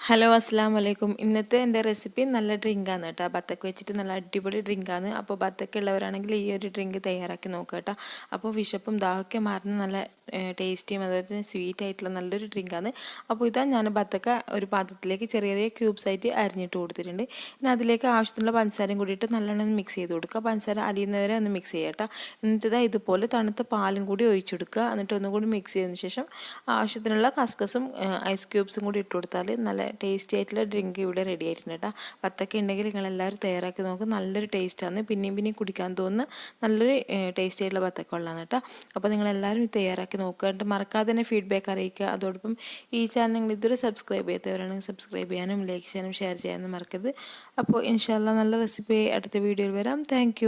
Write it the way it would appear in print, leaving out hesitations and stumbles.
Hello അസ്സാം വലൈക്കും. ഇന്നത്തെ എൻ്റെ റെസിപ്പി നല്ല ഡ്രിങ്കാണ് കേട്ടോ. ബത്തക്ക വെച്ചിട്ട് നല്ല അടിപൊളി ഡ്രിങ്കാണ്. അപ്പോൾ ബത്തക്ക ഉള്ളവരാണെങ്കിൽ ഈ ഒരു ഡ്രിങ്ക് തയ്യാറാക്കി നോക്കുക കേട്ടോ. അപ്പോൾ വിശപ്പും ദാഹമൊക്കെ മാറുന്ന നല്ല ടേസ്റ്റിയും അതുപോലെ തന്നെ സ്വീറ്റ് ആയിട്ടുള്ള നല്ലൊരു ഡ്രിങ്കാണ്. അപ്പോൾ ഇതാ ഞാൻ ബത്തക്ക ഒരു പാത്രത്തിലേക്ക് ചെറിയ ചെറിയ ക്യൂബ്സ് ആയിട്ട് അരിഞ്ഞിട്ട് കൊടുത്തിട്ടുണ്ട്. ഇനി അതിലേക്ക് ആവശ്യത്തിനുള്ള പഞ്ചസാരയും കൂടിയിട്ട് നല്ലോണം മിക്സ് ചെയ്ത് കൊടുക്കുക. പഞ്ചസാര അലിയുന്നവരെ ഒന്ന് മിക്സ് ചെയ്യുക കേട്ടോ. എന്നിട്ട് ഇതാ ഇതുപോലെ തണുത്ത പാലും കൂടി ഒഴിച്ചെടുക്കുക. എന്നിട്ട് ഒന്നും കൂടി മിക്സ് ചെയ്തതിന് ശേഷം ആവശ്യത്തിനുള്ള കസ്കസും ഐസ് ക്യൂബ്സും കൂടി ഇട്ട് കൊടുത്താൽ നല്ല ടേസ്റ്റി ആയിട്ടുള്ള ഡ്രിങ്ക് ഇവിടെ റെഡി ആയിട്ടുണ്ട് കേട്ടോ. വത്തക്ക ഉണ്ടെങ്കിൽ നിങ്ങളെല്ലാവരും തയ്യാറാക്കി നോക്കും. നല്ലൊരു ടേസ്റ്റാണ്. പിന്നെയും കുടിക്കാൻ തോന്നുന്ന നല്ലൊരു ടേസ്റ്റി ആയിട്ടുള്ള വത്തക്ക വെള്ളമാണ് കേട്ടോ. അപ്പോൾ നിങ്ങളെല്ലാവരും തയ്യാറാക്കി നോക്കുക. എന്നിട്ട് മറക്കാതെ തന്നെ ഫീഡ്ബാക്ക് അറിയിക്കുക. അതോടൊപ്പം ഈ ചാനൽ നിങ്ങൾ ഇതുവരെ സബ്സ്ക്രൈബ് ചെയ്യാത്തവരാണെങ്കിൽ സബ്സ്ക്രൈബ് ചെയ്യാനും ലൈക്ക് ചെയ്യാനും ഷെയർ ചെയ്യാനും മറക്കരുത്. അപ്പോൾ ഇൻഷാ അല്ലാ നല്ല റെസിപ്പി അടുത്ത വീഡിയോയിൽ വരാം. താങ്ക്